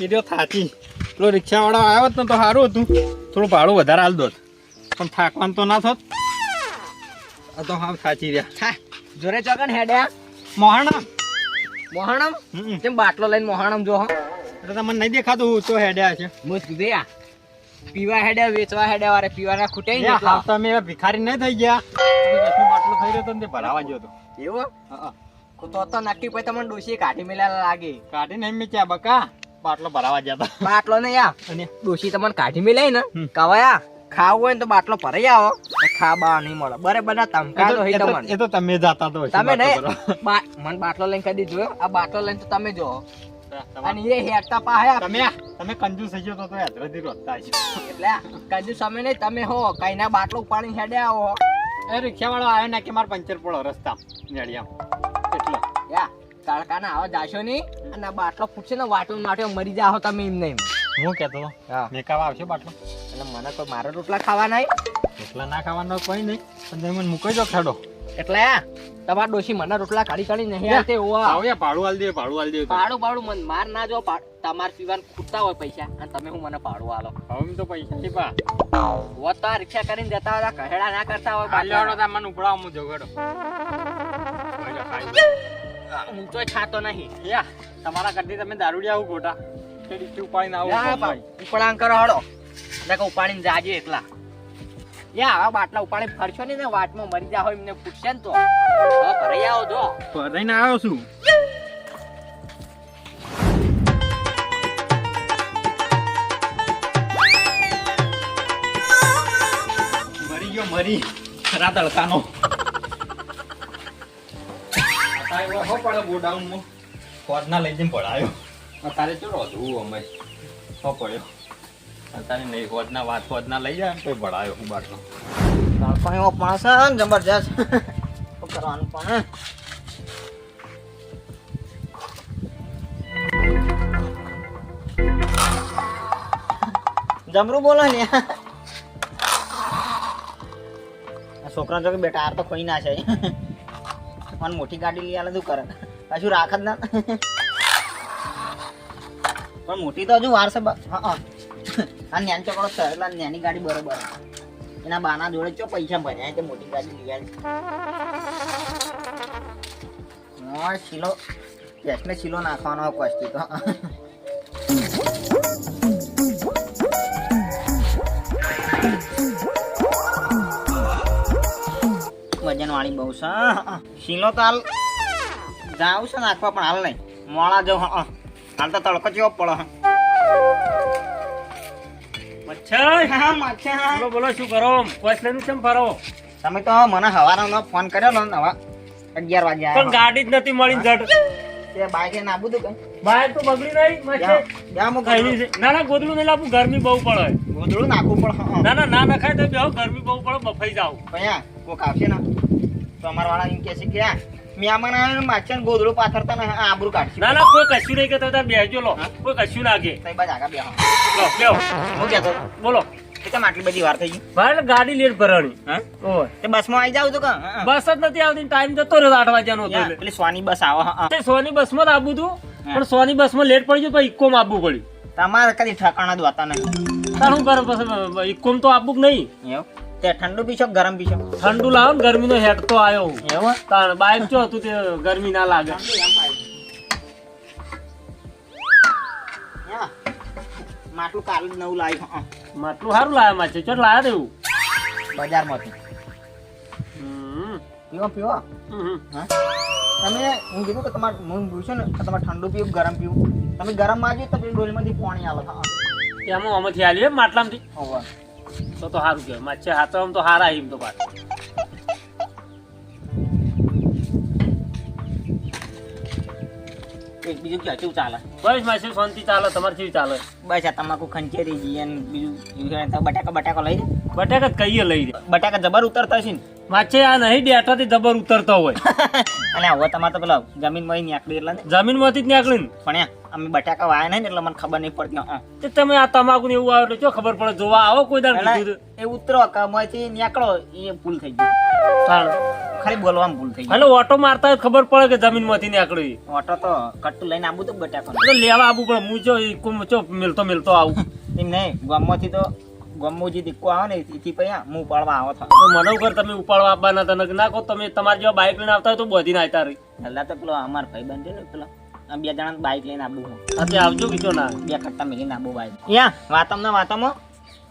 એ રહ્યો થાચી પેલો રિક્ષાવાળો આવ્યો હોત ને તો સારું હતું, થોડું ભાડું વધારે હાલ દોત, પણ થાકવાનું તો ના થોત. આ તો હા થાચી રહ્યા. જોરે ચોકન હેડ્યા મોહણમ મોહણમ કેમ બાટલો લઈને મોહણમ જો એટલે તમને નહીં દેખાતું તો હેડ્યા છે. મુસ દે પીવા હેડ્યા વેચવા હેડ્યા વારે પીવાના ખૂટે ને હા તમે એવા ભિખારી નહીં થઈ ગયા. દસનો બાટલો થઈ રહ્યો તો ને તે ભરાવા ગયો હતો. એવું હા તો નક્કી પછી તમને ડોશી કાઢી મેલા લાગે. કાઢી નહીં મેચ્યા બકા, બાટલો ભરાવા ગયા હતા. બાટલો ને યા અને ડોશી તમને કાઢી મેલાય ને કવાયા ખાવું હોય ને તો બાટલો ભરાઈ આવો, ખાવા નહીં મળે બરાબર ના તમકા તો એ તો તમે જાતા તો તમે નહીં મને બાટલો લઈને કદી જોયો, આ બાટલો લઈને તો તમે જો અને એ હેડતા પાયા તમે કંજૂસ થઈ ગયો તો હેદરાથી રોતા છે. એટલે કદી સમય નહીં તમે હો કઈ ના બાટલો ઉપાડીને હેડ્યા આવો. એ રિક્ષાવાળો આવ્યો ને કે મારે પંચર પડો રસ્તા નેડિયામ એટલે યા તડકા ના આવા જાશો નહીં અને બાટલો ફૂટશે ને વાટું માટે મરી જાઓ તમે એમ નહીં. હું કહેતો હા મેકાવા આવશે બાટલો એટલે મને કોઈ મારા રોટલા ખાવા નહીં એટલા ના ખાવાનો કોઈ નહીં, પણ તમે મને મૂકી દો ખેડો. એટલે તમારા ડોશી મને રોટલા કાઢી કાઢી નહીં હાલતે હોવા આવ્યા ભાડું હાલ દે પાડું પાડું મને માર ના જો તમારે પીવાનું ખૂટતા હોય પૈસા અને તમે હું મને પાડું હાલો. હવે તો પૈસા નહીં પા હોત તો આ રિક્ષા કરીને જતા હતા કહેડા ના કરતા હોય બાલ્યાવાળો તો મને ઉપડાવ હું જોગડો હું તો ખાતો નહીં. યા તમારા કરતી તમે દારૂડિયા આવું ખોટા ડીસી ઉપાડીને આવું ઉપાડાણ કરો હળો એટલે ઉપાડીને જાજે એકલા. યા આવા બાટલા ઉપાડી ફરશો ને વાટમાં મરી જા હોય એમને પૂછશે ને તો ભરાઈ આવો જો ભરાઈને આવ્યો છું. મરી ગયો મરી ખરા તડકાનો હો પડે ગોડાઉનમાં ખોદના લઈ જઈને પડાયો. તારે ચો રોધવું અમે હો પડ્યો તારે નહીં ખોદના લઈ જાય તો પડાયો હું બાટલો. તડકો એવો માણસ જબરજસ્ત કરવાનું પણ જમરું બોલો ને છોકરા જો કે બેટા આ તો કોઈ ના છે મને મોટી ગાડી લઈ આલે તું કરે પાછું રાખ જ ના પણ મોટી તો હજુ વાર છે. હા આ ન્યાન ચોકડો છે એટલે નાની ગાડી બરોબર એના બાના જોડે ચો પૈસા ભર્યા તે મોટી ગાડી લઈ આવી. શીલો ગેસને શીલો નાખવાનો કોસ્ટી તો વજન વાળી બહુ છે. શીલો તો હાલ જાવ છે નાખવા પણ હાલ નહીં મોડા જવું. હાલ તો તડકો જેવો પડે. બોલો શું કરો કોસલેનું કેમ ફરો? તમે તો મને હવારનો ફોન કર્યો ને હવે 11 વાગે પણ ગાડી જ નથી મળી જટ તે બાઈક લઈને આવું તું કઈ બાઈક તો બગડી નહીં ના ના ગોદડું નહીં લાવું ગરમી બહુ પડે. ગોદડું નાખવું પડે. ના નખાય તો બેહો ગરમી બહુ પડે બફાઈ જાવ. અહીંયા કોક આવશે ને તો અમારા વાળા એમ કહે છે કે મહેમાન આવે ને માછે ને ગોદડું પાથરતા ને આબરૂ કાઢશે. ના કોઈ કશું નહીં કે તમે બેસજો લો કોઈ કશું ના કે તઈ બાદ આગળ બેહો લો બેહો હું કહેતો બોલો કેમ આટલી બધી વાર થઈ ગઈ? ભાઈ ગાડી લેટ ભરાણી હા ઓય તે બસમાં આવી જાવ તો કે બસ જ નથી આવતી ટાઈમ જતો રહ્યો 8 વાગ્યાનો હતો એટલે પેલી સોની બસ આવે. તે સોની બસમાં જ આવું તું પણ સોની બસમાં લેટ પડી ગયો તો ઇકોમાં આવવું પડ્યું. તમારે કદી ઠકાણા જ હોતા નહીં. તાર શું કરે પછી ઇકોમ તો આવવું જ નહીં. એવું તે ઠંડુ પીશો ગરમ પીશો? ઠંડુ લાવો ને ગરમીનો હેડ તો આવ્યો. એવું તાર બાઈક જો હતું તે ગરમી ના લાગે. માટલું કાલ નવું લાવ્યું. માટલું સારું લાવ્યા માં છે ચોટ લાયા તેવું બજારમાંથી. પીવો પીવો. હા તમે હું કીધું કે તમારે હું પૂછ્યું ને કે તમારે ઠંડુ પીવું ગરમ પીવું તમે ગરમ માં તો પેલી ડોલમાંથી પાણી આવે. એમાં આમાંથી આલી માટલામાંથી હોવા તો સારું કહેવાય. માછે હાથો આમ તો હારા એમ તો પાછું બીજું કેવું ચાલે? બસ માછે શાંતિ ચાલે. તમારે કેવી ચાલે? બસ આ તમાકુ ખંચેરી જઈએ ને બીજું બટાકા લઈ દે. બટાકા કહીએ લઈ દે. બટાકા જબર ઉતરતા છે ને માછે આ નહીં ડેટાથી જબર ઉતરતો હોય. અને હવે તમારે તો પેલા જમીનમાં નીકળી એટલે ને જમીનમાંથી જ નીકળી ને પણ અમે બટાકા વાયા નહીં એટલે મને ખબર નહીં પડતી. તે તમે આ તમાકુ ને એવું આવે જો ખબર પડે જોવા આવો કોઈ દાડ કીધું એ ઉતરો કમાંથી નીકળો એ ભૂલ થઈ ગઈ. ખાલી બોલવામાં ભૂલ થઈ એટલે ઓટો મારતા જ ખબર પડે કે જમીન માંથી નીકળી ઓટો તો કટ્ટુ લઈને આવું તો બટાકો તો લેવા આવવું પડે હું ચો મિલતો આવું એમ નહીં ગામમાંથી તો ગામમાં જે દીકકો આવે ને એથી પછી હું ઉપાડવા આવો થો તો મને કર તમે ઉપાડવા આપવાના તને નાખો તમે તમારી જેવા બાઇક લઈને આવતા હોય તો બધી ના આવતા રહી પહેલા તો પેલો અમાર ભાઈ બંધ છે ને પેલો આ બે જણા બાઇક લઈને આવું હું અત્યારે આવજો કીધો ના બે કટ્ટા મિલીને આવું બાઇક યા વાતમાં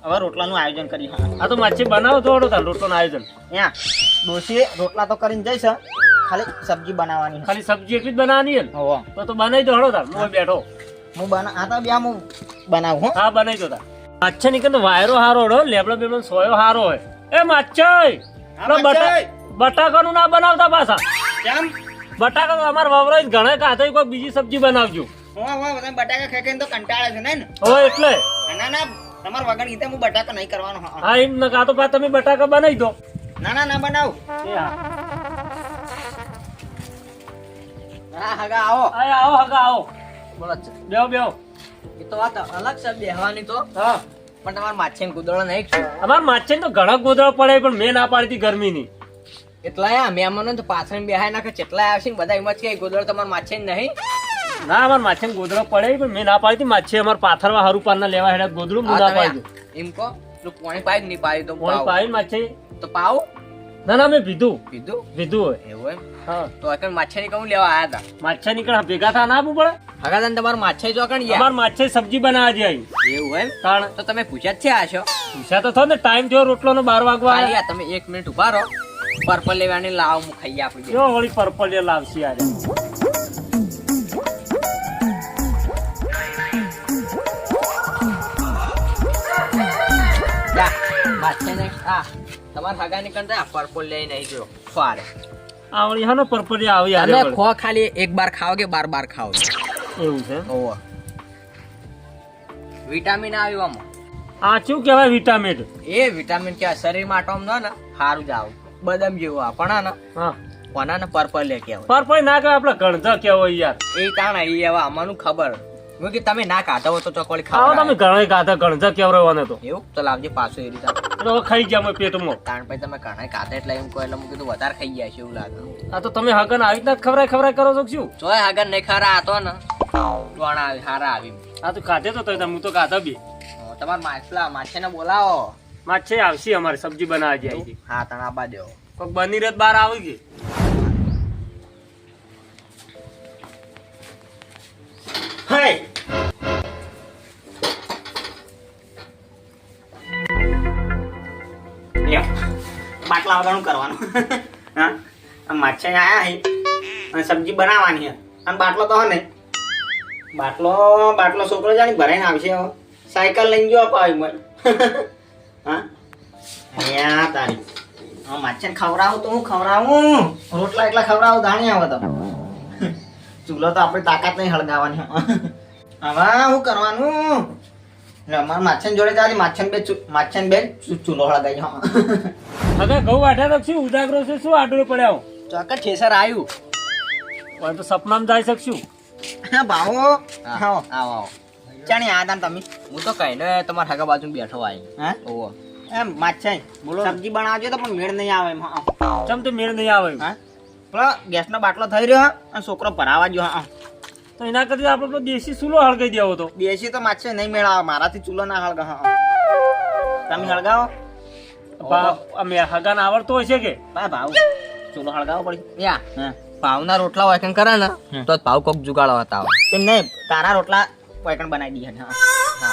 હવે રોટલાનું આયોજન કરી આ તો માછી બનાવો થોડો તાર રોટલો આયોજન યા ડોશી રોટલા તો કરીને જઈશ ખાલી સબ્જી બનાવવાની ખાલી સબ્જી એટલી જ બનાવવાની હે હોવો તો બનાવી દો હળો તાર હું બેઠો હું આ તો બે હું બનાવું હો હા બનાવી દો તાર માછા નીકળ તો વાયરો હારો હો લેબડો બેબડો સોયો હારો હોય એ માછા બટાકાનું ના બનાવતા પાછા કેમ બટાકા તો અમારા વવરાઈ ઘણા કાતા કોઈ બીજી સબ્જી બનાવજો બધા બટાકા ખાઈ તો કંટાળે છે ને હવે એટલે ના તમાર વગર ગીતે હું બટાકા નહીં કરવાનો હા એમ ના કાતો પા તમે બટાકા બનાવી દો ના બનાવ એ હા હા હગા આવો આવો હગા આવો બોલો બેહો એ તો વાત અલગ છે બેહવાની તો હા પણ તમાર માછીને કુદળો નહીં અમાર માછે તો ઘણા ગોદડા પડે પણ મેં ના પાડી હતી ગરમીની એટલા આ મહેમાનો તો પાછળ બેહાય નાખે કેટલા આવશે બધા એમ જ કે ગોદળો તમાર માછે નહીં ના અમાર માછે ગોદડો પડે પણ મેં ના પાડી હતી માછે અમાર પાથરવા હારું પારના લેવા હેડા ગોદડું હું ના પાડી એમ કો તું પાણી પાઈ નહીં પાડી તો પાણી પાઈ માછે તો પાવ ના મેં પીધું હોય હોય એવું એમ હા તો એકણ માછે ની કહું લેવા આયા હતા માછા નીકળા ભેગા થા ના આપવું પડે હગા તને તમાર માછે જો કણ અમાર માછે સબ્જી બનાવવા જે આવી એવું એમ કારણ તો તમે પૂછ્યા જ છે આશો પૂછ્યા તો થયો ને ટાઈમ થયો રોટલો નો 12 વાગવા આવ્યા તમે 1 મિનિટ ઉભા રહો પર્પલ લેવાની લાવ હું ખાઈ આપી જો વળી પર્પલ એ લાવશી આજે માછે ને આ તમાર હગા ની કંટા પર્પલ લઈ નહીં જો ફારે આવડી હા ને પર્પલ આવી તમે યાર ખો ખાલી એક બાર ખાઓ કે બાર ખાઓ એવું છે ઓવો વિટામિન આવ્યું આમાં આ શું કહેવાય વિટામિન એ વિટામિન કે શરીર માટે આમ ને સારું જ આવું બદામ જેવું આ પણ ને હા કોના ને પર્પલ લે કેવાય પર્પલ ના કહેવાય આપણે ગણધા કહેવાય યાર એ તાણા એ એવા અમારું ખબર હું કે તમે ના ખાતા હો તો ચોકોડી આવો ખાવ તમે ઘણા ગાધા ગણધા કેવરાવાને તો એવું તો લાવજે પાછું એ રીતે એટલે હવે ખાઈ ગયા મેં પેટમાં તાણ પછી તમે ઘણા ખાતા એટલે એમ કહો એટલે હું કીધું વધારે ખાઈ ગયા છે એવું લાગે આ તો તમે હગન આવી રીતના ખવરાય કરો છો કે શું જોય આગળ નહીં ખરા આતો ને ટોણા આવી હારા આવી આ તો ખાધે તો તોય હું તો ખાધા બી તમારા માછલા માછે ને બોલાવો માછે આવશી અમારે સબ્જી બનાવવા જાય છે હા તણ આબા દેવો કોઈક બની રેત બહાર આવી ગઈ હાય લ્યો બાટલા વગાડું કરવાનું હા આ માછે આયા હે અને સબ્જી બનાવવાની છે અને બાટલો તો હે ને બાટલો છોકરો જાણી ભરાઈને આવશે હવે સાયકલ લઈને જો અપાવી મને હા અહીંયા તારી હા માછે ખવડાવું તો હું ખવડાવું રોટલા એટલા ખવડાવું દાણી આવે તો ચૂલો તો આપણે તાકાત નહીં હળગાવાની હવે શું કરવાનું અમારા માછન જોડે જાજે માછન બે ચૂલો હળગાઈ હા હવે ઘઉં વાઠ્યા તો શું ઉદાગરો છે શું આડો પડ્યા ચોક્કસ ઠેસર આવ્યું પણ તો સપનામાં જાય શકશું હા ભાવો આવો આવો ચાણી આ તાન તમે હું તો કહીને તમારા હગા બાજુ બેઠો આવી હા ઓહો એમ માછન બોલો સબ્જી બનાવજો તો પણ મેળ નહીં આવે એમ હા ચમ તો મેળ નહીં આવે હા પેલો ગેસનો બાટલો થઈ રહ્યો અને છોકરો ભરાવા ગયો હા તો એના કરતા આપણે તો દેશી ચૂલો હળગાઈ દેવો તો દેશી તો માછે નહીં મેળાવે મારાથી ચૂલો ના હળગા હા તમે હળગાવો અમે હગાને આવડતો હોય છે કે ભાવ ચૂલો હળગાવો પડી યા ભાવના રોટલા વાયકણ કરે ને તો ભાવ કોક જુગાડો હતા તેમ નહીં તારા રોટલા વાયકણ બનાવી દઈએ હા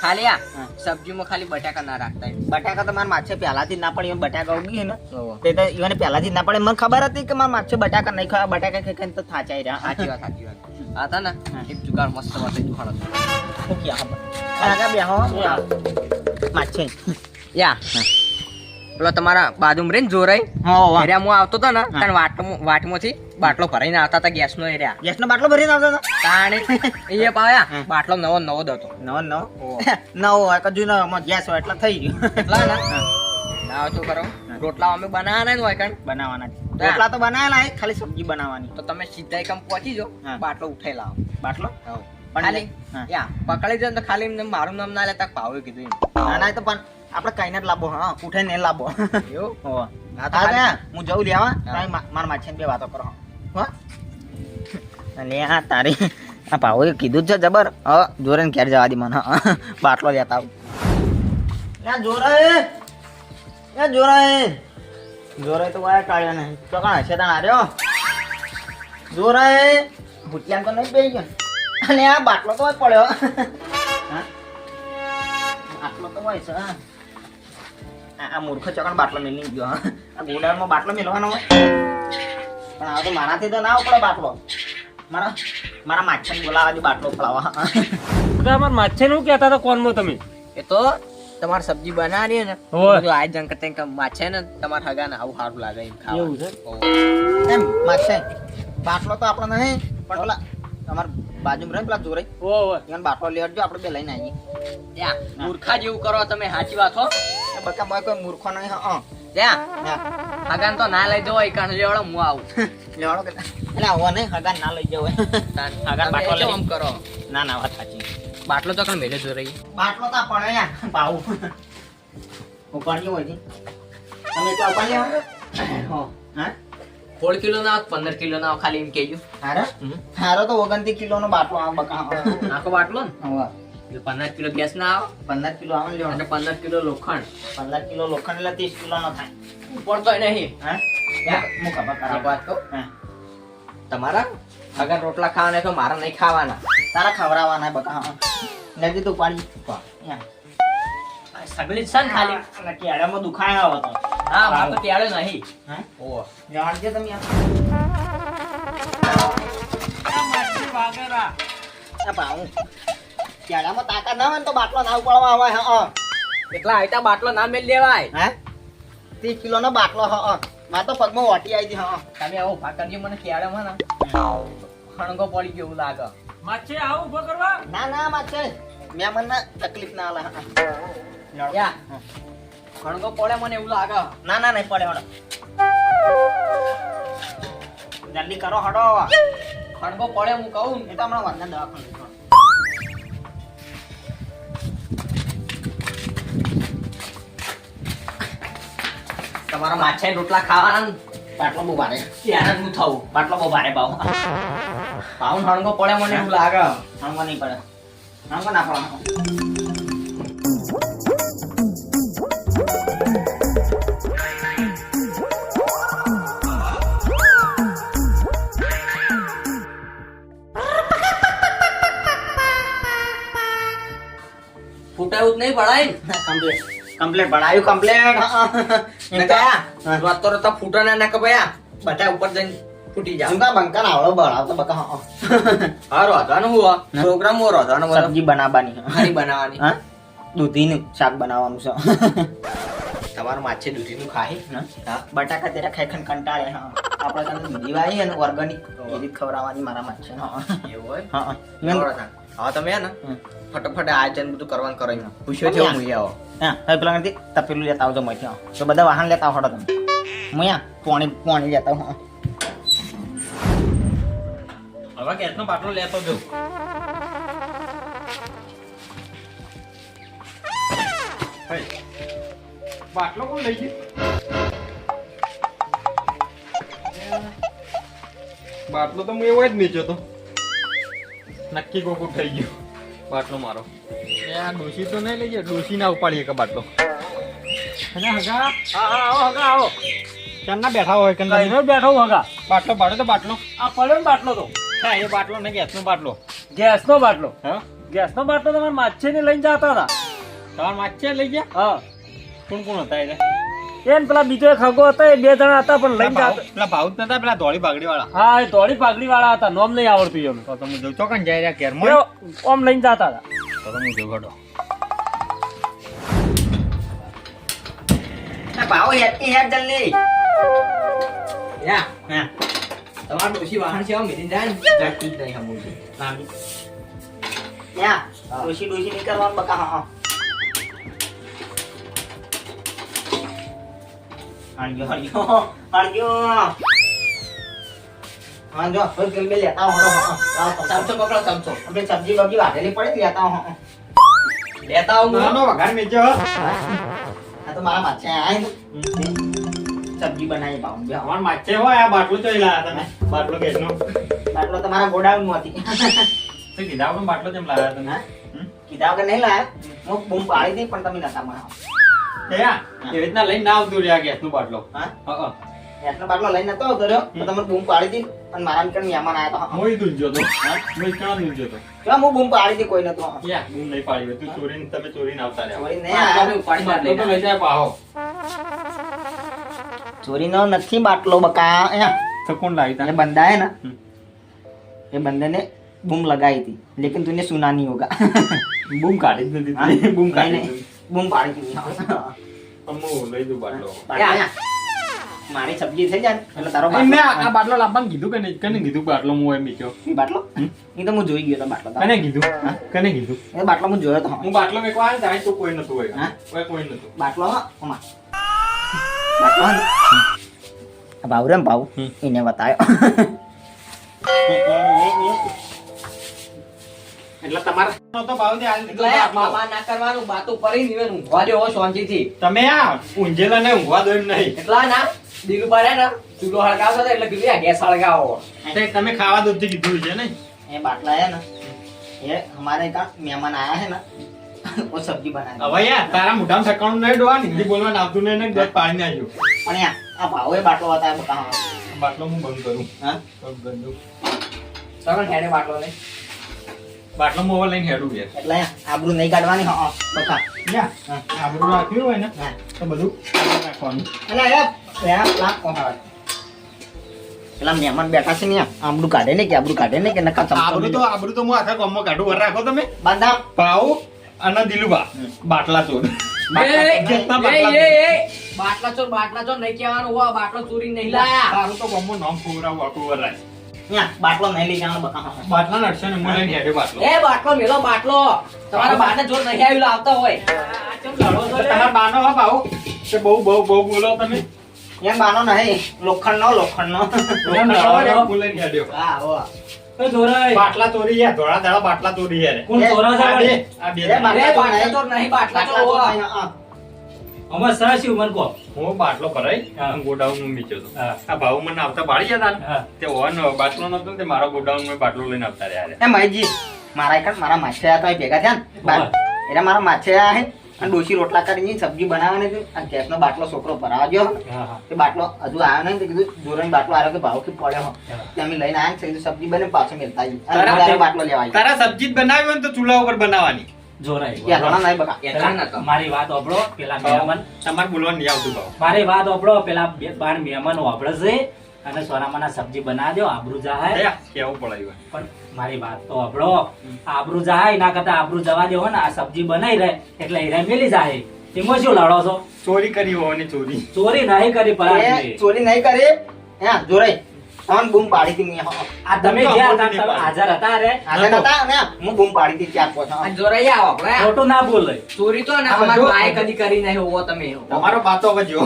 ખાલી આ સબ્જીમાં ખાલી બટાકા ના રાખતા બટાકા તો મારા માછે પહેલાથી ના પડે બટાકા ઉગી ને તે તો ઈવને પહેલાથી ના પડે મને ખબર હતી કે મારા માછે બટાકા નહીં ખાવા બટાકા ખાઈ તો થાચાઈ રહ્યા સાચી વાત આ તા ને એક જુગાડ મસ્ત વાત જુગાડો ઓકે હા બેહો માછે યા પેલો તમારા બાજુમાં રે ને જોરાઈ એરિયા હું આવતો હતો ને તાણ વાટમાંથી બાટલો ભરાઈને આવતા હતા ગેસનો એરિયા ગેસનો બાટલો ભરીને આવતા હતા તાણે એ પાયા બાટલો નવો જ હતો નવો નવો ગેસ હોય એટલે થઈ ગયું એટલા ને ના શું કરો રોટલા અમે બનાવવાના ને હોય કણ બનાવવાના રોટલા તો બનાવેલા ખાલી સબ્જી બનાવવાની તો તમે સીધા એકમ પહોંચી જાઓ બાટલો ઉઠાઈ લાવો બાટલો ખાલી યા પકડી જાય તો ખાલી એમને મારું નામ ના લેતા ભાવે કીધું ના તો પણ આપણે કઈને જ લાવો હા ઉઠે ને લાવો એવું હા તો હું જઉં લેવા તારી મારા માછીને બે વાતો કરો હો અને આ તારી આ ભાવોએ કીધું જ છે જબર હવે જોરે ને ઘેર જવા દી મને બાટલો લેતા આવું યા જોરાય તો વાયા કાઢ્યા નહીં તો કાં હશે તાણ આર્યો જોરાય ભૂતિયાન તો નહીં બેસી ગયો અને આ બાટલો તો પડ્યો હા બાટલો તો હોય છે આ મૂર્ખ ચકણ બાટલો મેલી ગયો આ ગોડામાં બાટલો મેલવાનો હોય પણ આ તો મારાથી તો ના ઉપડે બાટલો મારા માછીને બોલાવા દે બાટલો ફળાવા અમાર માછે નું કહેતા હતા કોનમાં તમે એ તો તમારે સબ્જી બનાવી ને હોય. જો આ જંક તે માછે ને તમારે હગા ને આવું સારું લાગે એમ ખાવા એવું છે એમ માછે બાટલો તો આપણો નહીં પણ પેલા તમાર બાજુમાં રહે પેલા જોરે ઓય એને બાટલો લેવડજો આપણે બે લઈને આવીએ ત્યાં મૂર્ખા જેવું કરો તમે સાચી વાત હો એ બકા બોય કોઈ મૂર્ખો નહીં હા ત્યાં હા હગાન તો ના લઈ જવો એકાણ લેવડો હું આવું લેવાડો કે એટલે આવો નહીં હગા ના લઈ જવો હગા બાટલો તમે લઈ કેમ કરો ના ના વાત સાચી બાટલો તો કણ મેલે જો રહી બાટલો તો પડે યાર પાઉ ઉપાડ્યો હોય છે તમે તો ઉપાડ્યો હો હા 16 કિલો ના 15 કિલો ના ખાલી એમ કેજો હારો તો 29 કિલોનો બાટલો આ બકા આખો બાટલો ને હવે એટલે 15 કિલો ગેસ ના આવે 15 કિલો આવે લેવાનો અને 15 કિલો લોખંડ 15 કિલો લોખંડ એટલે 30 કિલો નો થાય ઉપર તો નહીં હા હું ખબર એક કરાવ વાત કહું હા તમારા અગર રોટલા ખાવાના તો મારા નહીં ખાવાના તારા ખવડાવવાના બકા હા નદી તો પાડી યા સગલી છે ને ખાલી અને કેળામાં દુખાય આવો તો હા મારે તો ત્યારે નહીં હા ઓહો જાણજે તમે આ પાઉં કેળામાં તાકાત ના હોય ને તો બાટલો ના ઉપાડવા આવે હા એટલા આઈટા બાટલો ના મેલ લેવાય હે 30 કિલો નો બાટલો હા માં તો પગમાં વાટી આવી હતી હા તમે આવો ભાકરજી મને કેળામાં ને ખણગો પડી ગયો એવું લાગે માછે આવું ઉભો કરવા ના ના માં છે મેં મને તકલીફ ના આલે હા યા ખણગો પડે મને એવું લાગે ના ના નહીં પડે હડો જલ્દી કરો હડો ખણગો પડે હું કહું એ તો હમણાં વાંધા દવાખાને લઈ તમારા માછા રોટલા ખાવાના ને બાટલો બહુ ભારે ત્યારે હું થવું બાટલો બહુ ભારે પાઉં પાઉન ખણગો પડે મને એવું લાગે આમકો નહીં પડે આમકો ના પડે ફૂટાયું જ નહીં પડાય કમ્પ્લેટ ભણાયું કમ્પ્લેટ ને કયા રોતો રોતો ફૂટો ના કે ભયા બધા ઉપર જઈને ફૂટી જાવ જુંગા બંકા આવડો બળાવતો બકા હા રોધવાનું હું પ્રોગ્રામ હું રોધવાનું બધો સબ્જી બનાવવાની ખાલી બનાવવાની હા દૂધીનું શાક બનાવવાનું છે તમારું માછે દૂધીનું ખાય હા બટાકા તેરા ખાઈ ખાઈને કંટાળે હા આપણે તને દૂધી વાળી અને ઓર્ગેનિક એ રીત ખવડાવવાની મારા માં છે હા એવું હોય હા હા તમે હે ને ફટાફટ આયોજન બધું કરવાનું કરો એમાં પૂછ્યો છે હું આવો હા હવે પેલા નથી તપેલું લેતા આવજો મય તો બધા વાહન લેતા આવડો તમે મુયા પોણી લેતા હું હવે ગેસનો બાટલો લેતો જઉં બાટલો કોણ લઈ ગયું બાટલો તો હું એવો જ નીચે તો નક્કી કોકું થઈ ગયું બાટલો મારો એ આ ડોશી તો નહીં લઈ જાય ડોશી ના ઉપાડીએ કે બાટલો અને હગા હા હા આવો હગા આવો ક્યારના બેઠા હોય કે કઈને બેઠો હું હગા બાટલો ભાડો તો બાટલો આ પડ્યો ને બાટલો તો હા એ બાટલો ને ગેસનો બાટલો ગેસનો બાટલો હા ગેસનો બાટલો તમારા માછે ને લઈને જતા હતા તમારા માછે લઈ ગયા હા કોણ કોણ હતા એને એને પેલા બીજો એક હગો હતા એ બે જણા હતા પણ લઈને જતા પેલા ભાવ જ નતા પેલા ધોળી પાઘડી વાળા હા એ ધોળી પાઘડી વાળા હતા નોમ નહીં આવડતું એમ તો તમે જોઈ ચોકન જાય રહ્યા કેર એ ઓમ લઈને જતા હતા તો તમે જોઈ ઘડો ભાવ હેતી હેત જલ્દી યા હા તમારું ડોશી વાહન છે મેરીને જાય ને જડતી જ નહીં હમું યા ડોશી નહીં કરવાનું બકા હા હળગ્યો હા જો હવે તેલ બે લેતા હો ચમચો પકડો ચમચો આપણે સબ્જી બબ્જી વાટેલી પડી લેતા હો લેતા આવું નાનો વઘાર મેજો આ તો મારા માથે આય સબ્જી બનાવી પાઉં બે અમાર માછે હોય આ બાટલો ચોઈ લાયા તમે બાટલો ગેસનો બાટલો તમારા ગોડાઉન માંથી તો કીધા વગર બાટલો કેમ લાયા તમે કીધા વગર નહીં લાયા હું બૂમ પાડી હતી પણ તમે નતા બનાવો એવી રીતના લઈને ના આવતું રહ્યા ગેસનો બાટલો હા હા ગેસનો બાટલો લઈને નતો આવતો રહ્યો તો તમે બૂમ પાડી હતી અને મારા નીકળ મહેમાન આવ્યા તો મોઈ દૂંજો તો મોઈ ક્યાં દૂંજો તો કેમ હું બૂમ પાડી હતી કોઈ નતો યા બૂમ નહીં પાડી હોય. તું ચોરીને તમે ચોરીને આવતા રહ્યા ચોરી નહીં આયા. બાટલો તો લઈ જાય પાહો ચોરીનો નથી બાટલો બકા અહીંયા તો કોણ લાવી ये बंदा है ना ये बंदे ने बूम लगाई थी लेकिन तूने सुना नहीं होगा બૂમ કાઢી જ નથી બૂમ नहीं, કાઢી नहीं, बूम पाड़ी थी હું લઈ દઉં બાટલો मारी सब्जी થઈ જાય ને એટલે તારો મેં આ બાટલો લાવવાનું કીધું કે નહીં કને કીધું બાટલો હું એમ બીજો બાટલો એ તો હું જોઈ ગયો તો બાટલો કને કીધું કને કીધું એ બાટલો હું જોયો તો હું બાટલો મેકવા આવ્યો ત્યારે તો કોઈ નતું હોય હા? કોઈ નતું બાટલો હમા બાટલો ભાવ રે ભાવ એને બતાયો એટલે તમારે તો ભાવ દે હાલ એટલે આ બાબા ના કરવાનું બાતો પડી નીવે ઊંઘવા દેવો શાંતિથી તમે આ ઊંઝેલા ને ઊંઘવા દો એમ નહીં એટલા ના દિલ ઉપર હે ને ચૂલો હળગાવશો તો એટલે કીધું આ ગેસ હળગાવો તે તમે ખાવા દો કીધું છે ને ये बाटला है ना ये हमारे का मेहमान आया है ना वो सब्जी बनाने હવે યાર તારા મોઢામાં ઠકાણું નહીં ડોવા હિન્દી બોલવાનું આવતું નહીં ને દસ પાણી નાખ્યું અને આ ભાવ એ બાટલો હતા એ બકા બાટલો હું બંધ કરું હા બંધ સગન હેડે બાટલો લઈ બાટલો મોવા લઈને હેડું ગયા એટલે આબરૂ નહીં કાઢવાની હા બકા યા આબરૂ રાખ્યું હોય ને હા તો બધું રાખવાનું એટલે એ લાખ કોહા પેલા મહેમાન બેઠા છે ને આબરૂ કાઢે ને કે આબરૂ કાઢે ને કે નકા આબરૂ તો હું આખા ગામમાં કાઢું વર રાખો તમે બાંધા ભાવ અને દિલુબા બાટલા ચોર બાટલા ચોર નહીં કહેવાનું હો બાટલો ચોરી નહીં લાયા તારું તો ગામમાં નામ ખોવરાવું આખું વર રાખ ત્યાં બાટલો નહીં લઈ જવાનો બકા બાટલા નડશે ને હું લઈને હેડે બાટલો એ બાટલો મેલો બાટલો તમારા બાને જોર નહીં આવ્યું આવતા હોય તમારા બાનો હા ભાવ કે બહુ બહુ બહુ બોલો તમે એમ બાનો નહીં લોખંડનો હું લઈને હેડ્યો હા હો બાટલા ચોરી યાર ધોળા દાડા બાટલા ચોરી યાર કોણ ચોરા છે આ વળી? બે એ અરે બાટલા બાટલા ચોર નહીં બાટલા ચોર હો. અમાર સરસ મન કો હું બાટલો ભરાઈ હા. ગોડાઉન માં મીચ્યો હતો હા. આ ભાવ મને આવતા બાળી જતા ને હા. તે ઓન બાટલો નતો ને તે મારા ગોડાઉન માં બાટલો લઈને આવતા રહ્યા એ માઈજી મારા એક મારા માછયા તો ભેગા થયા ને બા- એટલે મારા માછયા હે અને ડોશી રોટલા કરીને સબ્જી બનાવવાની હતી અને ગેસનો બાટલો છોકરો ભરાવા ગયો હા હા તે બાટલો હજુ આવ્યો નહીં તો કીધું જોરાનો બાટલો આવ્યો કે ભાવ કે પડ્યો હો હા. તે અમે લઈને આવ્યા ને કીધું સબ્જી બને પાછો મેલતા આવી અને તારા વધારે બાટલો લેવા આવી તારા સબ્જી જ બનાવી હોય ને તો ચૂલા ઉપર બનાવવાની જોરાઈ યા ઘણા નહીં બકા એટલા નતો. મારી વાત ઓબળો પેલા મહેમાન તમારે બોલવાનું નહીં આવતું ભાવ મારી વાત ઓબળો પેલા બે બાર મહેમાન ઓબળે છે અને સોનામાના સબ્જી બનાવી દો આબરૂ જાહે કેવું પડાયું પણ મારી વાત તો ઓબળો આબરૂ જાહે એના કરતા આબરૂ જવા દેવો ને આ સબ્જી બનાવી રહે એટલે હીરા મેલી જાહે તેમાં શું લડો છો ચોરી કરી હોવાની ચોરી ચોરી નહીં કરી એ પરાગની. ચોરી નહીં કરી હા જોરાઈ તમને બૂમ પાડી હતી મેં હા આ તમે જ્યાં હતા તમે હાજર હતા રે આગળ હતા ને હું બૂમ પાડી હતી ચાર પાંચ આ જોરાઈ આવો આપણે. ખોટું ના બોલે ચોરી તો ને આ અમારા બધું- બાએ કદી કરી નહીં હોવો તમે તમારો બાતો હવે જો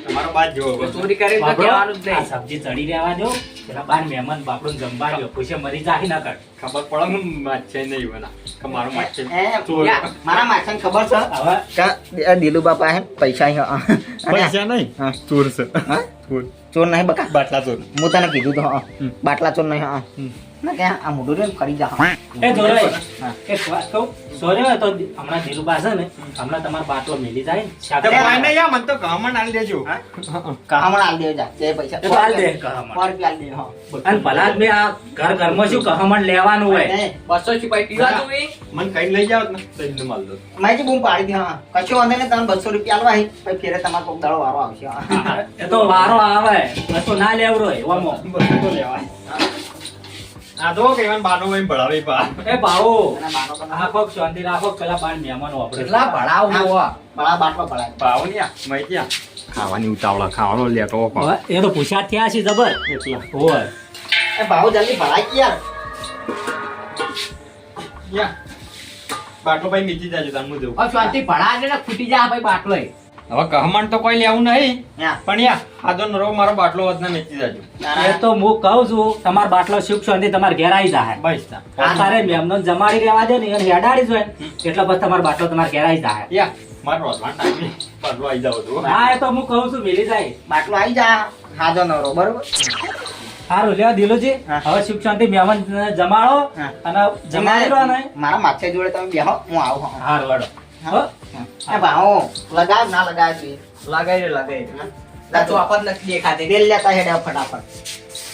તમારો બાત જો હવે. ચોરી કરી તો બાપડો, કહેવાનું જ આ નહીં સબ્જી ચડી રહેવા દો પેલા બાર મહેમાન બાપડું જમવા દો પૂછે મરી જાય ના કર ખબર પડે હું માછે નહીં બના કે મારો માછે એ ચોર યા, મારા માછાને ખબર છે હવે કે દિલુ બાપા હે પૈસા હે અને પૈસા નહીં હા. ચોર છે હા? ચોર ચોર નહીં બકા બાટલા ચોર હું તને કીધું તો હા હમ. બાટલા ચોર નહીં હા ના કે આ મોઢું રે ને ફરી જા હા. એ જોરાઈ હા. એક વાત કહું સોરી હોય તો હમણાં દિલુબા છે ને હમણાં તમારો બાટલો મેલી જાય ને તો શાક- કોઈ નહીં યાર મને તો ગામમાં આલી દેજો હા? કહમણ આલ દેજો જા જે પૈસા એ તો આલ દે કહમણ. 100 રૂપિયા આલ દેજો હા અને ભલા જ મેં આ ઘરમાં શું કહમણ લેવાનું હોય નહીં, 200 સિપાઈ પીવા તો એ મને કઈ લઈ જાવ ને તો એમને માલ દો મારી બૂમ પાડી દી હા કશો વાંધો નહીં તમે 200 રૂપિયા આલવા હે પછી ફેરે તમારો કોક દાડો વારો આવશે હા. એ તો વારો આવે બસ તો ના લેવરો હોય ઓમો. બધું તો લેવાય આ તો કેવાન બાનો એમ ભળાવે પા એ ભાવો અને બાનો તો આ કોક શાંતિ રાખો પેલા બાર મહેમાનો વાપરે કેટલા ભણાવ હોવો બળા બાટલો ભળાય ભાવ ની આ માહિતી આ ખાવાની ઉતાવળા ખાવાનો લેતો હવે એ તો પૂછ્યા થયા છે જબર એટલા હોય એ ભાવ જલ્દી ભળાય કે યાર યા બાટલો ભાઈ મીચી જાજો તમને હું દેવું હવે શાંતિ ભણા દે ને ફૂટી જા ભાઈ બાટલો એ. હવે કહમણ તો કોઈ લેવું નહીં યા પણ યા આ તો નરો મારો બાટલો વધના મીચી જાજો એ તો હું કહું છું તમારો બાટલો સુખ શાંતિ તમારે ઘેર આવી જાય બસ તા તારે મેમનો જમાડી રહેવા દે ને એને હેડાડી જોઈએ એટલે બસ તમારો બાટલો તમારે ઘેર આવી જાય યા મારો વધવા ટાઈમ પાટલો આવી જાવ તો હા એ તો હું કહું છું વેલી જાય બાટલો આવી જા હાજો નવરો બરોબર સારું લેવા દિલોજી હા. હવે સુખ શાંતિ મહેમાન જમાડો હા. અને જમાડી દો ને મારા માથે જોડે તમે બેહો હું આવું હા. હારું વાડો હો એ ભાવો લગાવ ના લગાવ જોઈએ લગાઈ દે ચોપત નથી દેખાતી તેલ લેતા હેડે ફટાફટ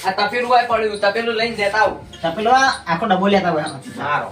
આ તપેલું હોય પડ્યું તપેલું લઈને જતા આવું તપેલો આખો ડબ્બો લેતા હોય સારો